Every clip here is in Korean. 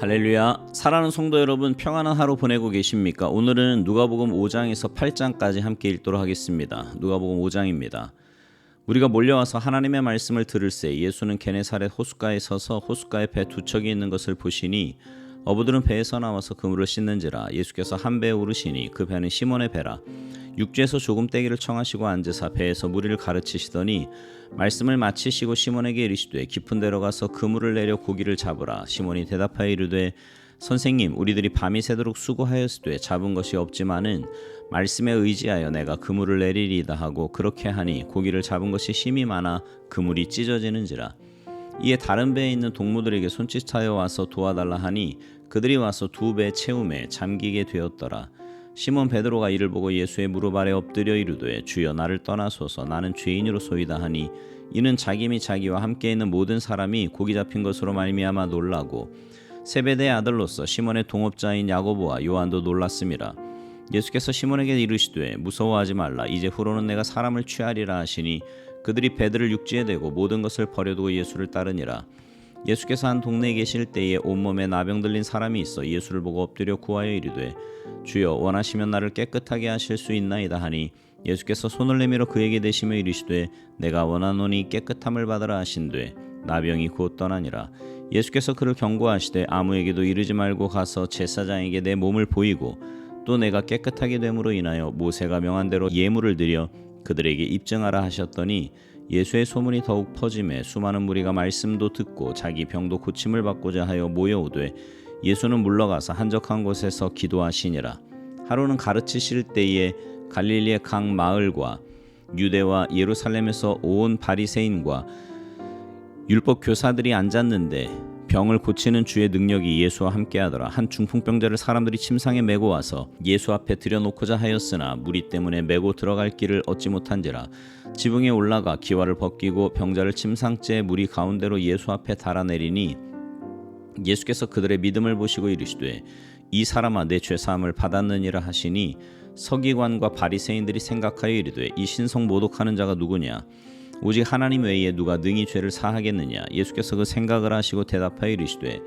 할렐루야. 사랑하는 성도 여러분, 평안한 하루 보내고 계십니까? 오늘은 누가복음 5장에서 8장까지 함께 읽도록 하겠습니다. 누가복음 5장입니다. 우리가 몰려와서 하나님의 말씀을 들을새 예수는 게네사렛 호숫가에 서서 호숫가에 배 두 척이 있는 것을 보시니 어부들은 배에서 나와서 그물을 씻는지라. 예수께서 한 배에 오르시니 그 배는 시몬의 배라. 육지에서 조금 떼기를 청하시고 앉으사 배에서 무리를 가르치시더니 말씀을 마치시고 시몬에게 이르시되 깊은 데로 가서 그물을 내려 고기를 잡으라. 시몬이 대답하여 이르되 선생님, 우리들이 밤이 새도록 수고하였으되 잡은 것이 없지만은 말씀에 의지하여 내가 그물을 내리리이다 하고 그렇게 하니 고기를 잡은 것이 심이 많아 그물이 찢어지는지라. 이에 다른 배에 있는 동무들에게 손짓하여 와서 도와달라 하니 그들이 와서 두 배 채움에 잠기게 되었더라. 시몬 베드로가 이를 보고 예수의 무릎 아래 엎드려 이르되 주여, 나를 떠나소서, 나는 죄인으로소이다 하니 이는 자기 및 자기와 함께 있는 모든 사람이 고기 잡힌 것으로 말미암아 놀라고 세베대의 아들로서 시몬의 동업자인 야고보와 요한도 놀랐음이라. 예수께서 시몬에게 이르시되 무서워하지 말라. 이제 후로는 내가 사람을 취하리라 하시니 그들이 배들을 육지에 대고 모든 것을 버려두고 예수를 따르니라. 예수께서 한 동네에 계실 때에 온몸에 나병 들린 사람이 있어 예수를 보고 엎드려 구하여 이르되 주여, 원하시면 나를 깨끗하게 하실 수 있나이다 하니 예수께서 손을 내밀어 그에게 대시며 이르시되 내가 원하노니 깨끗함을 받으라 하신되 나병이 곧 떠나니라. 예수께서 그를 경고하시되 아무에게도 이르지 말고 가서 제사장에게 내 몸을 보이고 또 내가 깨끗하게 됨으로 인하여 모세가 명한 대로 예물을 드려 그들에게 입증하라 하셨더니 예수의 소문이 더욱 퍼짐에 수많은 무리가 말씀도 듣고 자기 병도 고침을 받고자 하여 모여오되 예수는 물러가서 한적한 곳에서 기도하시니라. 하루는 가르치실 때에 갈릴리의 각 마을과 유대와 예루살렘에서 온 바리새인과 율법 교사들이 앉았는데 병을 고치는 주의 능력이 예수와 함께하더라. 한 중풍병자를 사람들이 침상에 메고 와서 예수 앞에 들여놓고자 하였으나 무리 때문에 메고 들어갈 길을 얻지 못한지라. 지붕에 올라가 기와를 벗기고 병자를 침상째 무리 가운데로 예수 앞에 달아내리니 예수께서 그들의 믿음을 보시고 이르시되 이 사람아, 내 죄사함을 받았느니라 하시니 서기관과 바리새인들이 생각하여 이르되 이 신성 모독하는 자가 누구냐? 오직 하나님 외에 누가 능히 죄를 사하겠느냐? 예수께서 그 생각을 하시고 대답하여 이르시되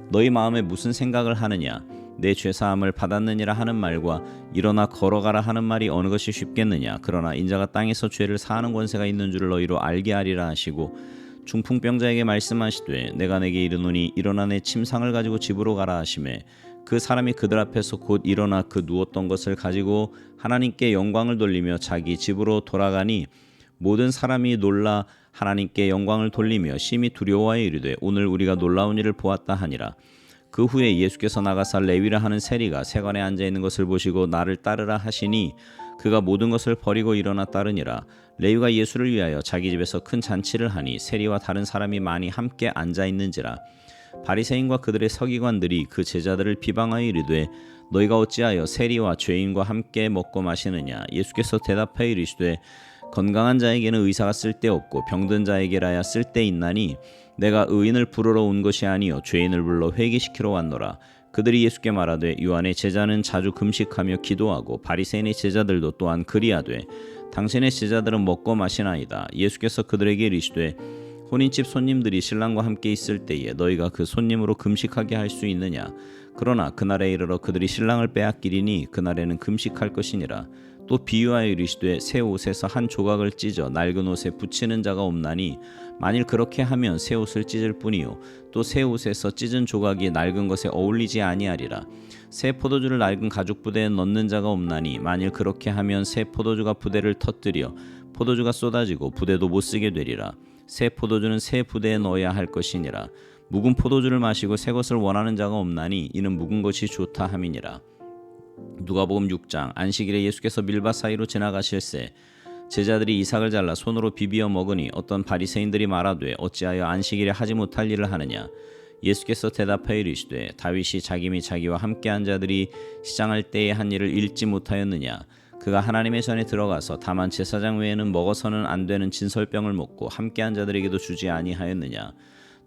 너희 마음에 무슨 생각을 하느냐? 내 죄사함을 받았느니라 하는 말과 일어나 걸어가라 하는 말이 어느 것이 쉽겠느냐? 그러나 인자가 땅에서 죄를 사하는 권세가 있는 줄을 너희로 알게 하리라 하시고 중풍병자에게 말씀하시되 내가 내게 이르노니 일어나 내 침상을 가지고 집으로 가라 하시매 그 사람이 그들 앞에서 곧 일어나 그 누웠던 것을 가지고 하나님께 영광을 돌리며 자기 집으로 돌아가니 모든 사람이 놀라 하나님께 영광을 돌리며 심히 두려워하여 이르되 오늘 우리가 놀라운 일을 보았다 하니라. 그 후에 예수께서 나가사 레위라 하는 세리가 세관에 앉아 있는 것을 보시고 나를 따르라 하시니 그가 모든 것을 버리고 일어나 따르니라. 레위가 예수를 위하여 자기 집에서 큰 잔치를 하니 세리와 다른 사람이 많이 함께 앉아 있는지라. 바리새인과 그들의 서기관들이 그 제자들을 비방하여 이르되 너희가 어찌하여 세리와 죄인과 함께 먹고 마시느냐? 예수께서 대답하여 이르시되 건강한 자에게는 의사가 쓸데없고 병든 자에게라야 쓸데있나니 내가 의인을 부르러 온 것이 아니요 죄인을 불러 회개시키러 왔노라. 그들이 예수께 말하되 요한의 제자는 자주 금식하며 기도하고 바리새인의 제자들도 또한 그리하되 당신의 제자들은 먹고 마시나이다. 예수께서 그들에게 이르시되 혼인집 손님들이 신랑과 함께 있을 때에 너희가 그 손님으로 금식하게 할 수 있느냐? 그러나 그날에 이르러 그들이 신랑을 빼앗기리니 그날에는 금식할 것이니라. 또 비유하여 이르시되 새 옷에서 한 조각을 찢어 낡은 옷에 붙이는 자가 없나니 만일 그렇게 하면 새 옷을 찢을 뿐이요 또 새 옷에서 찢은 조각이 낡은 것에 어울리지 아니하리라. 새 포도주를 낡은 가죽 부대에 넣는 자가 없나니 만일 그렇게 하면 새 포도주가 부대를 터뜨려 포도주가 쏟아지고 부대도 못 쓰게 되리라. 새 포도주는 새 부대에 넣어야 할 것이니라. 묵은 포도주를 마시고 새 것을 원하는 자가 없나니 이는 묵은 것이 좋다 함이니라. 누가복음 6장. 안식일에 예수께서 밀밭 사이로 지나가실새 제자들이 이삭을 잘라 손으로 비비어 먹으니 어떤 바리새인들이 말하되 어찌하여 안식일에 하지 못할 일을 하느냐? 예수께서 대답하여 이르시되 다윗이 자기 및 자기와 함께한 자들이 시장할 때에 한 일을 읽지 못하였느냐? 그가 하나님의 전에 들어가서 다만 제사장 외에는 먹어서는 안 되는 진설병을 먹고 함께한 자들에게도 주지 아니하였느냐?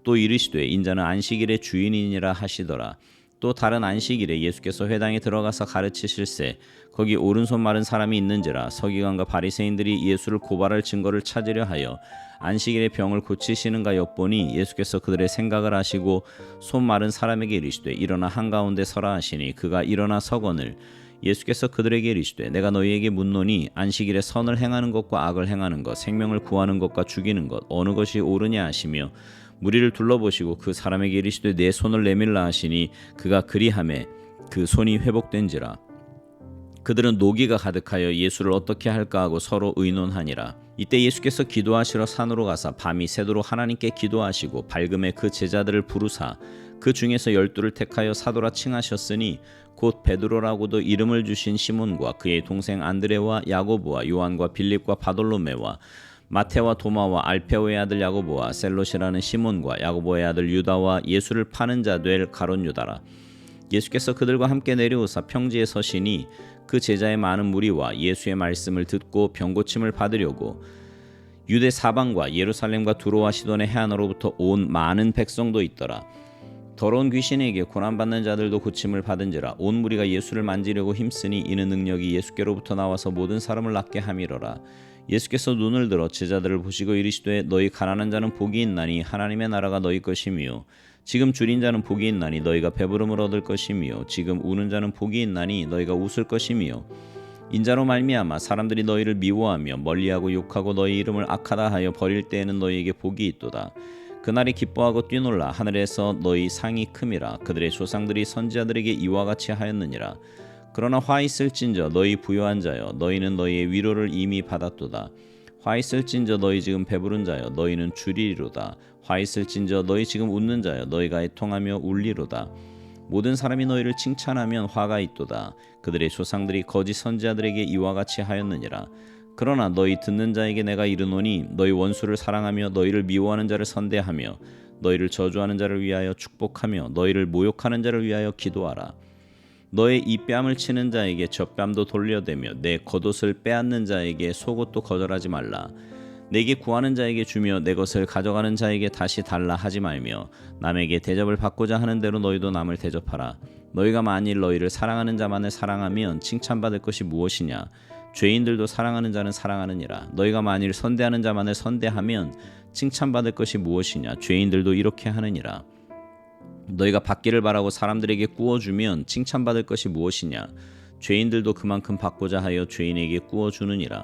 또 이르시되 인자는 안식일의 주인이니라 하시더라. 또 다른 안식일에 예수께서 회당에 들어가서 가르치실새 거기 오른손 마른 사람이 있는지라. 서기관과 바리새인들이 예수를 고발할 증거를 찾으려 하여 안식일에 병을 고치시는가 엿보니 예수께서 그들의 생각을 아시고 손 마른 사람에게 이르시되 일어나 한가운데 서라 하시니 그가 일어나 서거늘 예수께서 그들에게 이르시되 내가 너희에게 묻노니 안식일에 선을 행하는 것과 악을 행하는 것 생명을 구하는 것과 죽이는 것 어느 것이 옳으냐 하시며 무리를 둘러보시고 그 사람에게 이르시되 내 손을 내밀라 하시니 그가 그리하매 그 손이 회복된지라. 그들은 노기가 가득하여 예수를 어떻게 할까 하고 서로 의논하니라. 이때 예수께서 기도하시러 산으로 가사 밤이 새도록 하나님께 기도하시고 밝음에 그 제자들을 부르사 그 중에서 12를 택하여 사도라 칭하셨으니 곧 베드로라고도 이름을 주신 시몬과 그의 동생 안드레와 야고보와 요한과 빌립과 바돌로메와 마테와 도마와 알페오의 아들 야고보와 셀롯이라는 시몬과 야고보의 아들 유다와 예수를 파는 자 될 가롯 유다라. 예수께서 그들과 함께 내려오사 평지에 서시니 그 제자의 많은 무리와 예수의 말씀을 듣고 병고침을 받으려고 유대 사방과 예루살렘과 두로와 시돈의 해안으로부터 온 많은 백성도 있더라. 더러운 귀신에게 고난받는 자들도 고침을 받은지라. 온 무리가 예수를 만지려고 힘쓰니 이는 능력이 예수께로부터 나와서 모든 사람을 낫게 함이로라. 예수께서 눈을 들어 제자들을 보시고 이르시되 너희 가난한 자는 복이 있나니 하나님의 나라가 너희 것이며 지금 줄인 자는 복이 있나니 너희가 배부름을 얻을 것이며 지금 우는 자는 복이 있나니 너희가 웃을 것이며 인자로 말미암아 사람들이 너희를 미워하며 멀리하고 욕하고 너희 이름을 악하다 하여 버릴 때에는 너희에게 복이 있도다. 그날이 기뻐하고 뛰놀라 하늘에서 너희 상이 큼이라. 그들의 조상들이 선지자들에게 이와 같이 하였느니라. 그러나 화 있을진저 너희 부요한 자여 너희는 너희의 위로를 이미 받았도다. 화 있을진저 너희 지금 배부른 자여 너희는 줄이리로다. 화 있을진저 너희 지금 웃는 자여 너희가 애통하며 울리로다. 모든 사람이 너희를 칭찬하면 화가 있도다. 그들의 조상들이 거짓 선지자들에게 이와 같이 하였느니라. 그러나 너희 듣는 자에게 내가 이르노니 너희 원수를 사랑하며 너희를 미워하는 자를 선대하며 너희를 저주하는 자를 위하여 축복하며 너희를 모욕하는 자를 위하여 기도하라. 너의 이 뺨을 치는 자에게 저 뺨도 돌려대며 내 겉옷을 빼앗는 자에게 속옷도 거절하지 말라. 내게 구하는 자에게 주며 내 것을 가져가는 자에게 다시 달라 하지 말며 남에게 대접을 받고자 하는 대로 너희도 남을 대접하라. 너희가 만일 너희를 사랑하는 자만을 사랑하면 칭찬받을 것이 무엇이냐? 죄인들도 사랑하는 자는 사랑하느니라. 너희가 만일 선대하는 자만을 선대하면 칭찬받을 것이 무엇이냐? 죄인들도 이렇게 하느니라. 너희가 받기를 바라고 사람들에게 꾸어주면 칭찬받을 것이 무엇이냐? 죄인들도 그만큼 받고자 하여 죄인에게 꾸어주느니라.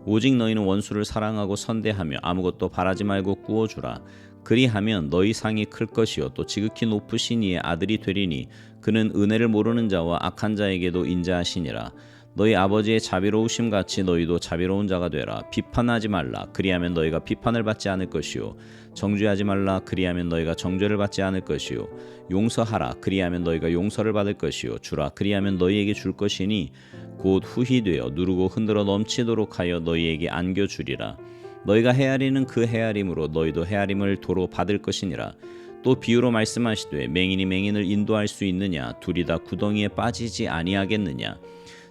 오직 너희는 원수를 사랑하고 선대하며 아무것도 바라지 말고 꾸어주라. 그리하면 너희 상이 클 것이요 또 지극히 높으신 이의 아들이 되리니 그는 은혜를 모르는 자와 악한 자에게도 인자하시니라. 너희 아버지의 자비로우심 같이 너희도 자비로운 자가 되라. 비판하지 말라. 그리하면 너희가 비판을 받지 않을 것이요 정죄하지 말라. 그리하면 너희가 정죄를 받지 않을 것이요 용서하라. 그리하면 너희가 용서를 받을 것이요 주라. 그리하면 너희에게 줄 것이니 곧 후히 되어 누르고 흔들어 넘치도록 하여 너희에게 안겨주리라. 너희가 헤아리는 그 헤아림으로 너희도 헤아림을 도로 받을 것이니라. 또 비유로 말씀하시되 맹인이 맹인을 인도할 수 있느냐? 둘이 다 구덩이에 빠지지 아니하겠느냐?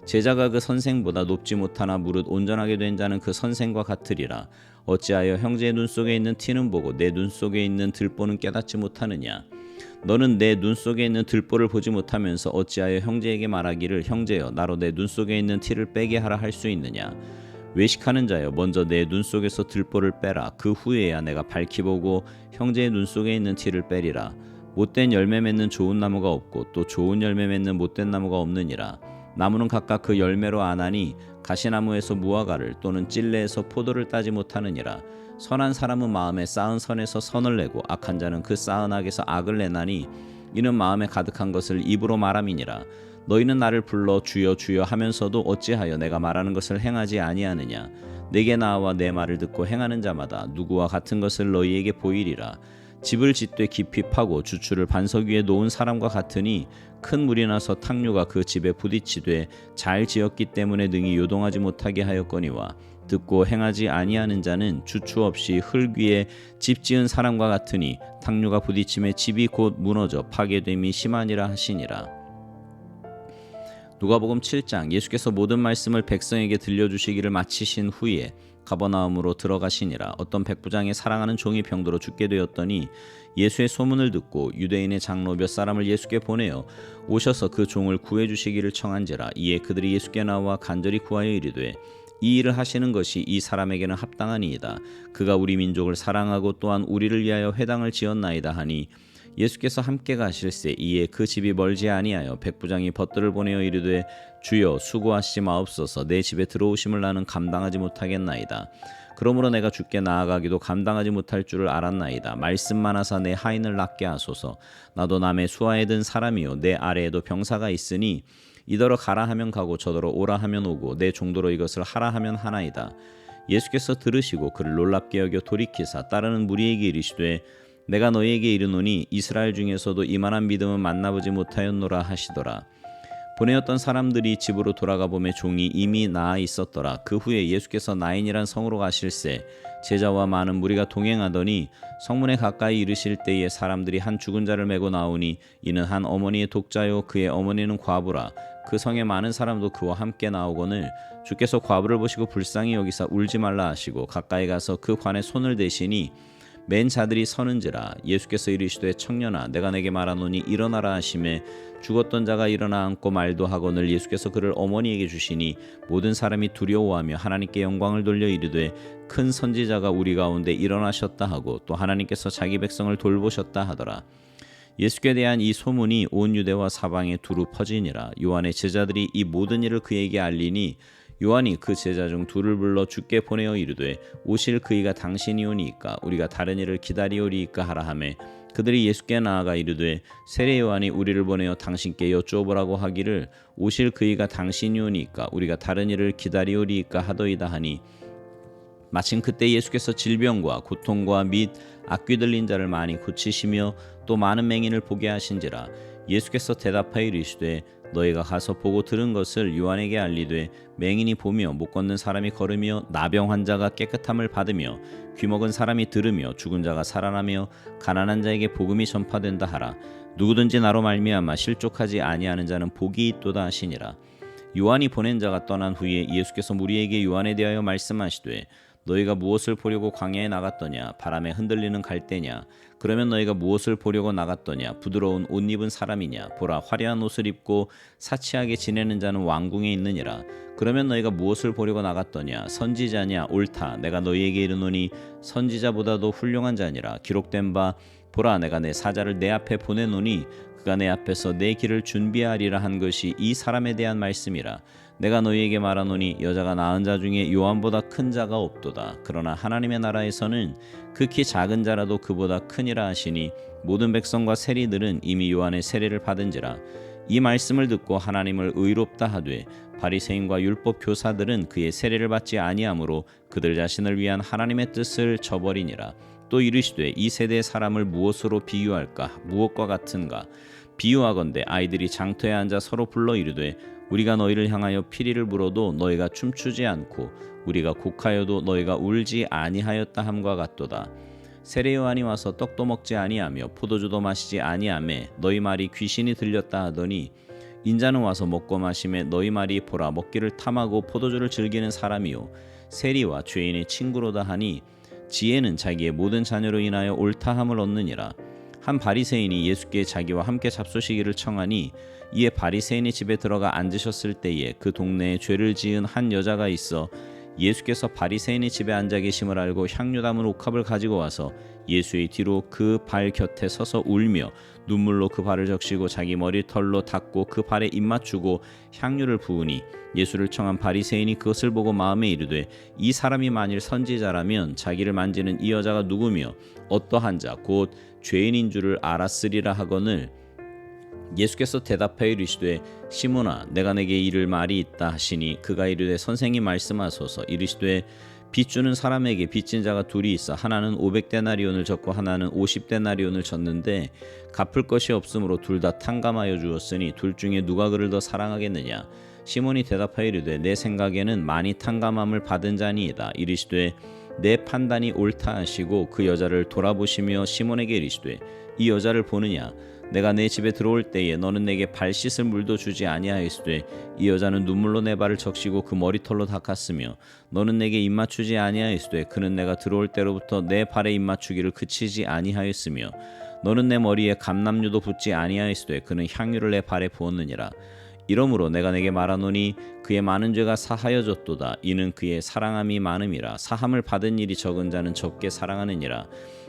제자가 그 선생보다 높지 못하나 무릇 온전하게 된 자는 그 선생과 같으리라. 어찌하여 형제의 눈 속에 있는 티는 보고 내 눈 속에 있는 들보는 깨닫지 못하느냐? 너는 내 눈 속에 있는 들보를 보지 못하면서 어찌하여 형제에게 말하기를 형제여 나로 내 눈 속에 있는 티를 빼게 하라 할 수 있느냐? 외식하는 자여 먼저 내 눈 속에서 들보를 빼라. 그 후에야 내가 밝히 보고 형제의 눈 속에 있는 티를 빼리라. 못된 열매 맺는 좋은 나무가 없고 또 좋은 열매 맺는 못된 나무가 없느니라. 나무는 각각 그 열매로 아나니 가시나무에서 무화과를 또는 찔레에서 포도를 따지 못하느니라. 선한 사람은 마음에 쌓은 선에서 선을 내고 악한 자는 그 쌓은 악에서 악을 내나니 이는 마음에 가득한 것을 입으로 말함이니라. 너희는 나를 불러 주여 주여 하면서도 어찌하여 내가 말하는 것을 행하지 아니하느냐? 내게 나와 내 말을 듣고 행하는 자마다 누구와 같은 것을 너희에게 보이리라. 집을 짓되 깊이 파고 주추를 반석 위에 놓은 사람과 같으니 큰 물이 나서 탕류가 그 집에 부딪히되 잘 지었기 때문에 능히 요동하지 못하게 하였거니와 듣고 행하지 아니하는 자는 주추 없이 흙 위에 집 지은 사람과 같으니 탕류가 부딪힘에 집이 곧 무너져 파괴됨이 심하니라 하시니라. 누가복음 7장. 예수께서 모든 말씀을 백성에게 들려주시기를 마치신 후에 가버나움으로 들어가시니라. 어떤 백부장의 사랑하는 종이 병들어 죽게 되었더니 예수의 소문을 듣고 유대인의 장로 몇 사람을 예수께 보내어 오셔서 그 종을 구해주시기를 청한지라. 이에 그들이 예수께 나와 간절히 구하여 이르되 이 일을 하시는 것이 이 사람에게는 합당하니이다. 그가 우리 민족을 사랑하고 또한 우리를 위하여 회당을 지었나이다 하니 예수께서 함께 가실새 이에 그 집이 멀지 아니하여 백부장이 벗들을 보내어 이르되 주여 수고하시지 마옵소서 내 집에 들어오심을 나는 감당하지 못하겠나이다. 그러므로 내가 주께 나아가기도 감당하지 못할 줄을 알았나이다. 말씀만 하사 내 하인을 낫게 하소서. 나도 남의 수하에 든 사람이요 내 아래에도 병사가 있으니 이더러 가라 하면 가고 저더러 오라 하면 오고 내 종도로 이것을 하라 하면 하나이다. 예수께서 들으시고 그를 놀랍게 여겨 돌이키사 따르는 무리에게 이르시되 내가 너희에게 이르노니 이스라엘 중에서도 이만한 믿음은 만나보지 못하였노라 하시더라. 보내었던 사람들이 집으로 돌아가 보매 종이 이미 나아 있었더라. 그 후에 예수께서 나인이란 성으로 가실새 제자와 많은 무리가 동행하더니 성문에 가까이 이르실 때에 사람들이 한 죽은 자를 메고 나오니 이는 한 어머니의 독자요 그의 어머니는 과부라. 그 성에 많은 사람도 그와 함께 나오거늘 주께서 과부를 보시고 불쌍히 여기사 울지 말라 하시고 가까이 가서 그 관에 손을 대시니 맨 자들이 서는지라. 예수께서 이르시되 청년아 내가 내게 말하노니 일어나라 하시매 죽었던 자가 일어나 앉고 말도 하거늘 예수께서 그를 어머니에게 주시니 모든 사람이 두려워하며 하나님께 영광을 돌려 이르되 큰 선지자가 우리 가운데 일어나셨다 하고 또 하나님께서 자기 백성을 돌보셨다 하더라. 예수께 대한 이 소문이 온 유대와 사방에 두루 퍼지니라. 요한의 제자들이 이 모든 일을 그에게 알리니 요한이 그 제자 중 둘을 불러 주께 보내어 이르되 오실 그이가 당신이오니이까 우리가 다른 일을 기다리오리이까 하라 하매 그들이 예수께 나아가 이르되 세례 요한이 우리를 보내어 당신께 여쭈어보라고 하기를 오실 그이가 당신이오니이까 우리가 다른 일을 기다리오리이까 하더이다 하니 마침 그때 예수께서 질병과 고통과 및 악귀 들린 자를 많이 고치시며 또 많은 맹인을 보게 하신지라. 예수께서 대답하여 이르시되 너희가 가서 보고 들은 것을 요한에게 알리되 맹인이 보며 못 걷는 사람이 걸으며 나병 환자가 깨끗함을 받으며 귀먹은 사람이 들으며 죽은 자가 살아나며 가난한 자에게 복음이 전파된다 하라. 누구든지 나로 말미암아 실족하지 아니하는 자는 복이 있도다 하시니라. 요한이 보낸 자가 떠난 후에 예수께서 무리에게 요한에 대하여 말씀하시되 너희가 무엇을 보려고 광야에 나갔더냐? 바람에 흔들리는 갈대냐? 그러면 너희가 무엇을 보려고 나갔더냐? 부드러운 옷 입은 사람이냐? 보라 화려한 옷을 입고 사치하게 지내는 자는 왕궁에 있느니라. 그러면 너희가 무엇을 보려고 나갔더냐? 선지자냐? 옳다. 내가 너희에게 이르노니 선지자보다도 훌륭한 자니라. 기록된 바 보라 내가 내 사자를 내 앞에 보내노니 그가 내 앞에서 내 길을 준비하리라 한 것이 이 사람에 대한 말씀이라. 내가 너희에게 말하노니 여자가 낳은 자 중에 요한보다 큰 자가 없도다. 그러나 하나님의 나라에서는 극히 작은 자라도 그보다 크니라 하시니 모든 백성과 세리들은 이미 요한의 세례를 받은지라. 이 말씀을 듣고 하나님을 의롭다 하되 바리새인과 율법 교사들은 그의 세례를 받지 아니하므로 그들 자신을 위한 하나님의 뜻을 저버리니라. 또 이르시되 이 세대의 사람을 무엇으로 비유할까? 무엇과 같은가? 비유하건대 아이들이 장터에 앉아 서로 불러 이르되 우리가 너희를 향하여 피리를 불어도 너희가 춤추지 않고 우리가 곡하여도 너희가 울지 아니하였다 함과 같도다. 세례 요한이 와서 떡도 먹지 아니하며 포도주도 마시지 아니하매 너희 말이 귀신이 들렸다 하더니 인자는 와서 먹고 마심에 너희 말이 보라 먹기를 탐하고 포도주를 즐기는 사람이요 세리와 죄인의 친구로다 하니 지혜는 자기의 모든 자녀로 인하여 옳다함을 얻느니라. 한 바리새인이 예수께 자기와 함께 잡수시기를 청하니 이에 바리새인의 집에 들어가 앉으셨을 때에 그 동네에 죄를 지은 한 여자가 있어 예수께서 바리새인의 집에 앉아 계심을 알고 향유 담은 옥합을 가지고 와서 예수의 뒤로 그 발 곁에 서서 울며 눈물로 그 발을 적시고 자기 머리털로 닦고 그 발에 입 맞추고 향유를 부으니 예수를 청한 바리새인이 그것을 보고 마음에 이르되 이 사람이 만일 선지자라면 자기를 만지는 이 여자가 누구며 어떠한 자 곧 죄인인 줄을 알았으리라 하거늘 예수께서 대답하여 이르시되 시몬아 내가 내게 이를 말이 있다 하시니 그가 이르되 선생이 말씀하소서. 이르시되 빚 주는 사람에게 빚진 자가 둘이 있어 하나는 500데나리온을 졌고 하나는 50데나리온을 졌는데 갚을 것이 없으므로 둘 다 탕감하여 주었으니 둘 중에 누가 그를 더 사랑하겠느냐? 시몬이 대답하여 이르되 내 생각에는 많이 탕감함을 받은 자니이다. 이르시되 내 판단이 옳다 하시고 그 여자를 돌아보시며 시몬에게 이르시되 이 여자를 보느냐? 내가 내 집에 들어올 때에 너는 내게 발 씻을 물도 주지 아니하였으되 이 여자는 눈물로 내 발을 적시고 그 머리털로 닦았으며 너는 내게 입 맞추지 아니하였으되 그는 내가 들어올 때로부터 내 발에 입 맞추기를 그치지 아니하였으며 너는 내 머리에 감람류도 붓지 아니하였으되 그는 향유를 내 발에 부었느니라. 이러므로 내가 내게 말하노니 그의 많은 죄가 사하여졌도다. 이는 그의 사랑함이 많음이라. 사함을 받은 일이 적은 자는 적게 사랑하느니라.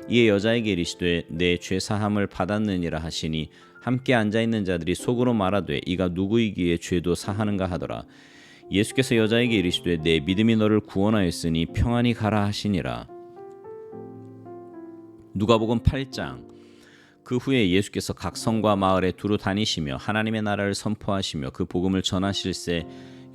이에 여자에게 이르시되 내 죄 사함을 받았느니라 하시니 함께 앉아있는 자들이 속으로 말하되 이가 누구이기에 죄도 사하는가 하더라. 예수께서 여자에게 이르시되 내 믿음이 너를 구원하였으니 평안히 가라 하시니라. 누가복음 8장. 그 후에 예수께서 각 성과 마을에 두루 다니시며 하나님의 나라를 선포하시며 그 복음을 전하실새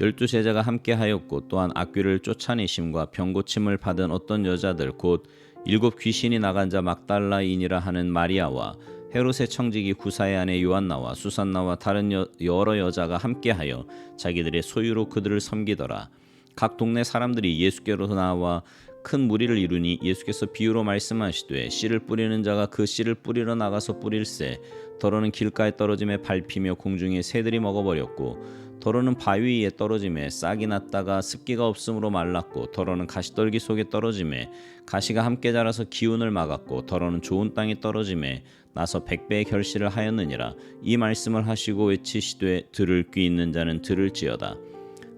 12 제자가 함께하였고 또한 악귀를 쫓아내심과 병 고침을 받은 어떤 여자들 곧 7 귀신이 나간 자 막달라인이라 하는 마리아와 헤롯의 청지기 구사의 아내 요한나와 수산나와 다른 여러 여자가 함께하여 자기들의 소유로 그들을 섬기더라. 각 동네 사람들이 예수께로 나와 큰 무리를 이루니 예수께서 비유로 말씀하시되 씨를 뿌리는 자가 그 씨를 뿌리러 나가서 뿌릴새 더러는 길가에 떨어짐에 밟히며 공중에 새들이 먹어버렸고 더러는 바위 위에 떨어짐에 싹이 났다가 습기가 없으므로 말랐고 더러는 가시떨기 속에 떨어짐에 가시가 함께 자라서 기운을 막았고 더러는 좋은 땅에 떨어짐에 나서 100배의 결실을 하였느니라. 이 말씀을 하시고 외치시되 들을 귀 있는 자는 들을지어다.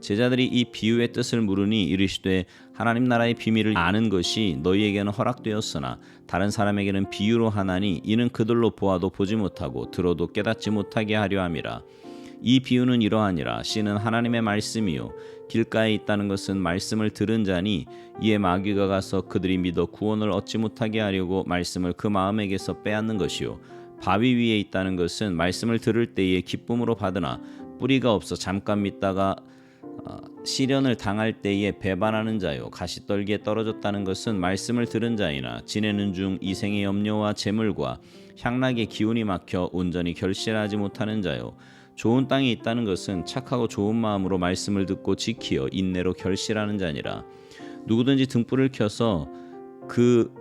제자들이 이 비유의 뜻을 물으니 이르시되 하나님 나라의 비밀을 아는 것이 너희에게는 허락되었으나 다른 사람에게는 비유로 하나니 이는 그들로 보아도 보지 못하고 들어도 깨닫지 못하게 하려 함이라. 이 비유는 이러하니라. 씨는 하나님의 말씀이요 길가에 있다는 것은 말씀을 들은 자니 이에 마귀가 가서 그들이 믿어 구원을 얻지 못하게 하려고 말씀을 그 마음에게서 빼앗는 것이요 바위 위에 있다는 것은 말씀을 들을 때에 기쁨으로 받으나 뿌리가 없어 잠깐 믿다가 시련을 당할 때에 배반하는 자요 가시떨기에 떨어졌다는 것은 말씀을 들은 자이나 지내는 중 이생의 염려와 재물과 향락의 기운이 막혀 온전히 결실하지 못하는 자요 좋은 땅에 있다는 것은 착하고 좋은 마음으로 말씀을 듣고 지키어 인내로 결실하는 자니라. 누구든지 등불을 켜서 그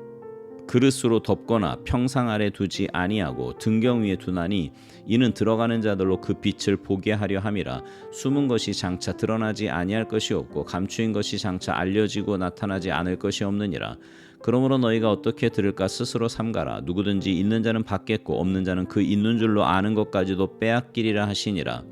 그릇으로 덮거나 평상 아래 두지 아니하고 등경 위에 두나니 이는 들어가는 자들로 그 빛을 보게 하려 함이라. 숨은 것이 장차 드러나지 아니할 것이 없고 감추인 것이 장차 알려지고 나타나지 않을 것이 없느니라. 그러므로 너희가 어떻게 들을까 스스로 삼가라. 누구든지 있는 자는 받겠고 없는 자는 그 있는 줄로 아는 것까지도 빼앗기리라 하시니라.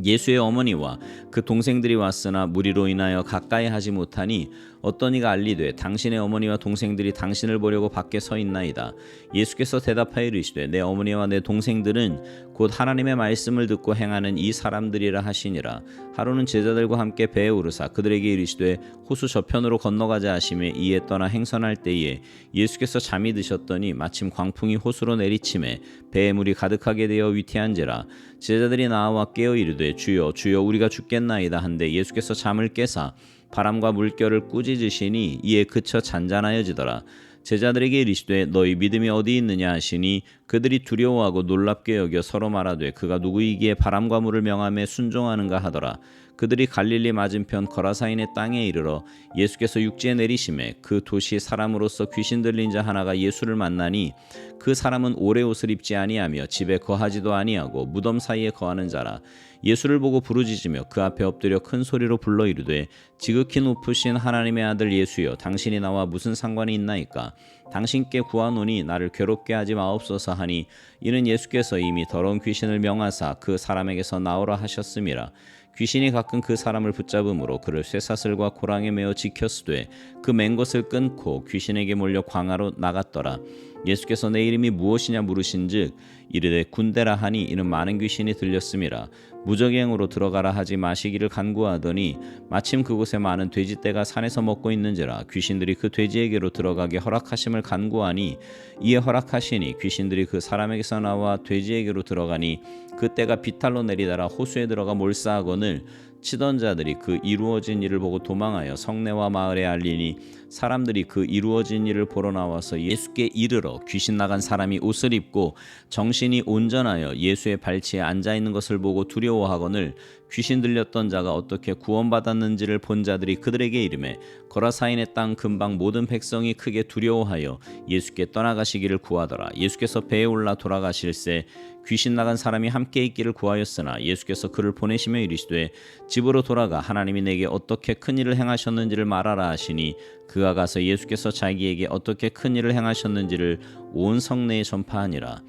예수의 어머니와 그 동생들이 왔으나 무리로 인하여 가까이 하지 못하니 어떤 이가 알리되 당신의 어머니와 동생들이 당신을 보려고 밖에 서 있나이다. 예수께서 대답하여 이르시되 내 어머니와 내 동생들은 곧 하나님의 말씀을 듣고 행하는 이 사람들이라 하시니라. 하루는 제자들과 함께 배에 오르사 그들에게 이르시되 호수 저편으로 건너가자 하시매 이에 떠나 행선할 때에 예수께서 잠이 드셨더니 마침 광풍이 호수로 내리침에 배에 물이 가득하게 되어 위태한지라. 제자들이 나와 깨어 이르되 주여 주여 우리가 죽겠나이다 한데 예수께서 잠을 깨사 바람과 물결을 꾸짖으시니 이에 그쳐 잔잔하여지더라. 제자들에게 이르시되 너희 믿음이 어디 있느냐 하시니 그들이 두려워하고 놀랍게 여겨 서로 말하되 그가 누구이기에 바람과 물을 명함에 순종하는가 하더라. 그들이 갈릴리 맞은편 거라사인의 땅에 이르러 예수께서 육지에 내리심에 그 도시 사람으로서 귀신 들린 자 하나가 예수를 만나니 그 사람은 오래 옷을 입지 아니하며 집에 거하지도 아니하고 무덤 사이에 거하는 자라. 예수를 보고 부르짖으며 그 앞에 엎드려 큰 소리로 불러 이르되 지극히 높으신 하나님의 아들 예수여 당신이 나와 무슨 상관이 있나이까. 당신께 구하노니 나를 괴롭게 하지 마옵소서 하니 이는 예수께서 이미 더러운 귀신을 명하사 그 사람에게서 나오라 하셨음이라. 귀신이 가끔 그 사람을 붙잡음으로 그를 쇠사슬과 고랑에 매어 지켰으되 그 맨 것을 끊고 귀신에게 몰려 광야로 나갔더라. 예수께서 내 이름이 무엇이냐 물으신즉 이르되 군대라 하니 이는 많은 귀신이 들렸음이라. 무적행으로 들어가라 하지 마시기를 간구하더니 마침 그곳에 많은 돼지떼가 산에서 먹고 있는지라. 귀신들이 그 돼지에게로 들어가게 허락하심을 간구하니 이에 허락하시니 귀신들이 그 사람에게서 나와 돼지에게로 들어가니 그 떼가 비탈로 내리다라 호수에 들어가 몰사하거늘 치던 자들이 그 이루어진 일을 보고 도망하여 성내와 마을에 알리니 사람들이 그 이루어진 일을 보러 나와서 예수께 이르러 귀신 나간 사람이 옷을 입고 정신이 온전하여 예수의 발치에 앉아있는 것을 보고 두려워하거늘 귀신 들렸던 자가 어떻게 구원받았는지를 본 자들이 그들에게 이르매 거라사인의 땅 근방 모든 백성이 크게 두려워하여 예수께 떠나가시기를 구하더라. 예수께서 배에 올라 돌아가실새 귀신 나간 사람이 함께 있기를 구하였으나 예수께서 그를 보내시며 이르시되 집으로 돌아가 하나님이 내게 어떻게 큰 일을 행하셨는지를 말하라 하시니 그가 가서 예수께서 자기에게 어떻게 큰 일을 행하셨는지를 온 성내에 전파하니라.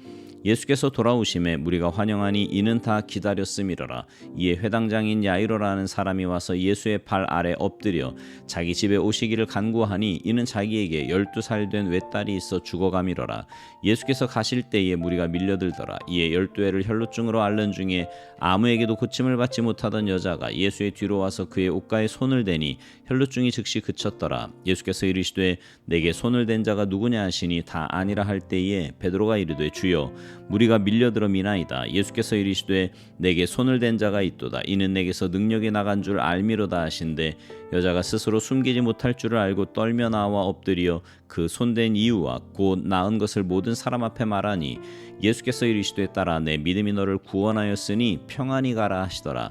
예수께서 돌아오심에 무리가 환영하니 이는 다 기다렸음이로라. 이에 회당장인 야이로라는 사람이 와서 예수의 발 아래 엎드려 자기 집에 오시기를 간구하니 이는 자기에게 12살 된 외딸이 있어 죽어감이로라. 예수께서 가실 때에 무리가 밀려들더라. 이에 12해를 혈루증으로 앓는 중에 아무에게도 고침을 받지 못하던 여자가 예수의 뒤로 와서 그의 옷가에 손을 대니 혈루증이 즉시 그쳤더라. 예수께서 이르시되 내게 손을 댄 자가 누구냐 하시니 다 아니라 할 때에 베드로가 이르되 주여 무리가 밀려들어 미나이다. 예수께서 이르시되 내게 손을 댄 자가 있도다. 이는 내게서 능력이 나간 줄 알미로다 하신대 여자가 스스로 숨기지 못할 줄을 알고 떨며 나와 엎드려 그 손댄 이유와 곧 나은 것을 모든 사람 앞에 말하니 예수께서 이르시되 딸아 내 믿음이 너를 구원하였으니 평안히 가라 하시더라.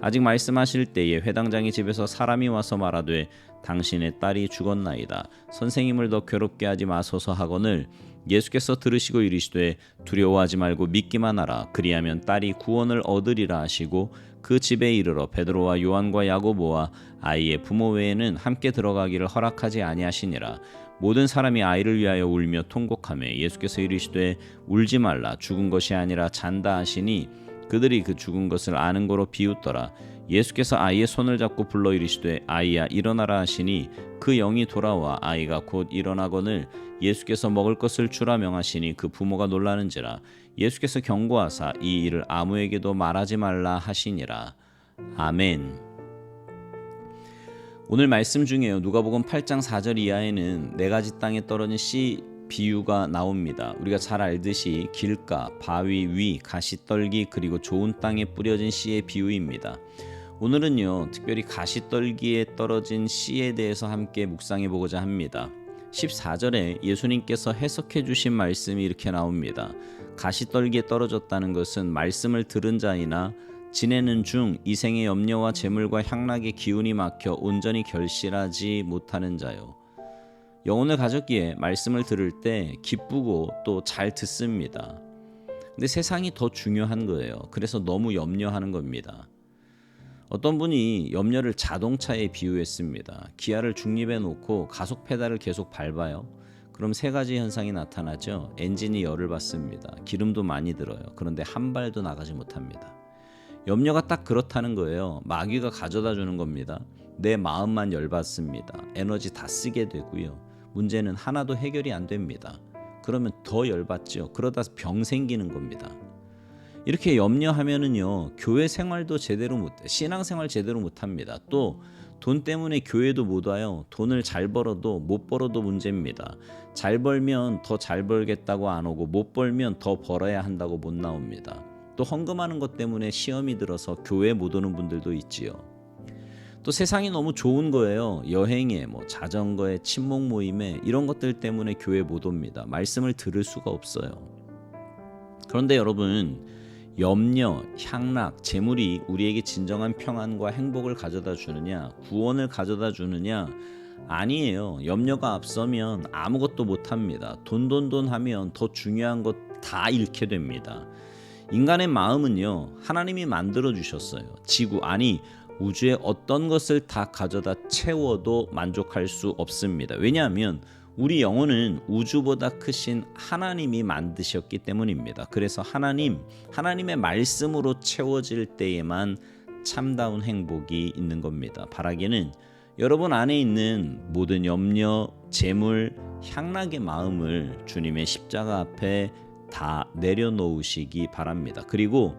아직 말씀하실 때에 회당장의 집에서 사람이 와서 말하되 당신의 딸이 죽었나이다. 선생님을 더 괴롭게 하지 마소서 하거늘 예수께서 들으시고 이르시되 두려워하지 말고 믿기만 하라. 그리하면 딸이 구원을 얻으리라 하시고 그 집에 이르러 베드로와 요한과 야고보와 아이의 부모 외에는 함께 들어가기를 허락하지 아니하시니라. 모든 사람이 아이를 위하여 울며 통곡하며 예수께서 이르시되 울지 말라. 죽은 것이 아니라 잔다 하시니 그들이 그 죽은 것을 아는 거로 비웃더라. 예수께서 아이의 손을 잡고 불러 이르시되 아이야 일어나라 하시니 그 영이 돌아와 아이가 곧 일어나거늘 예수께서 먹을 것을 주라 명하시니 그 부모가 놀라는지라. 예수께서 경고하사 이 일을 아무에게도 말하지 말라 하시니라. 아멘. 오늘 말씀 중에요. 누가복음 8장 4절 이하에는 네 가지 땅에 떨어진 씨 비유가 나옵니다. 우리가 잘 알듯이 길가, 바위 위, 가시떨기 그리고 좋은 땅에 뿌려진 씨의 비유입니다. 오늘은요 특별히 가시떨기에 떨어진 씨에 대해서 함께 묵상해 보고자 합니다. 14절에 예수님께서 해석해 주신 말씀이 이렇게 나옵니다. 가시떨기에 떨어졌다는 것은 말씀을 들은 자이나 지내는 중 이생의 염려와 재물과 향락의 기운이 막혀 온전히 결실하지 못하는 자요. 영혼을 가졌기에 말씀을 들을 때 기쁘고 또 잘 듣습니다. 근데 세상이 더 중요한 거예요. 그래서 너무 염려하는 겁니다. 어떤 분이 염려를 자동차에 비유했습니다. 기아를 중립에 놓고 가속 페달을 계속 밟아요. 그럼 세 가지 현상이 나타나죠. 엔진이 열을 받습니다. 기름도 많이 들어요. 그런데 한 발도 나가지 못합니다. 염려가 딱 그렇다는 거예요. 마귀가 가져다 주는 겁니다. 내 마음만 열받습니다. 에너지 다 쓰게 되고요. 문제는 하나도 해결이 안 됩니다. 그러면 더 열받죠. 그러다 병 생기는 겁니다. 이렇게 염려하면은요 교회 생활도 제대로 못해, 신앙생활 제대로 못합니다. 또 돈 때문에 교회도 못 와요. 돈을 잘 벌어도 못 벌어도 문제입니다. 잘 벌면 더 잘 벌겠다고 안 오고 못 벌면 더 벌어야 한다고 못 나옵니다. 또 헌금하는 것 때문에 시험이 들어서 교회 못 오는 분들도 있지요. 또 세상이 너무 좋은 거예요. 여행에 자전거에 친목 모임에 이런 것들 때문에 교회 못 옵니다. 말씀을 들을 수가 없어요. 그런데 여러분 염려, 향락, 재물이 우리에게 진정한 평안과 행복을 가져다 주느냐, 구원을 가져다 주느냐? 아니에요. 염려가 앞서면 아무것도 못합니다. 돈 하면 더 중요한 것 다 잃게 됩니다. 인간의 마음은요 하나님이 만들어 주셨어요. 우주의 어떤 것을 다 가져다 채워도 만족할 수 없습니다. 왜냐하면 우리 영혼은 우주보다 크신 하나님이 만드셨기 때문입니다. 그래서 하나님의 말씀으로 채워질 때에만 참다운 행복이 있는 겁니다. 바라기는 여러분 안에 있는 모든 염려, 재물, 향락의 마음을 주님의 십자가 앞에 다 내려놓으시기 바랍니다. 그리고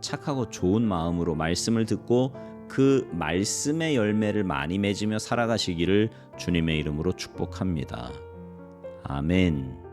착하고 좋은 마음으로 말씀을 듣고 그 말씀의 열매를 많이 맺으며 살아가시기를 주님의 이름으로 축복합니다. 아멘.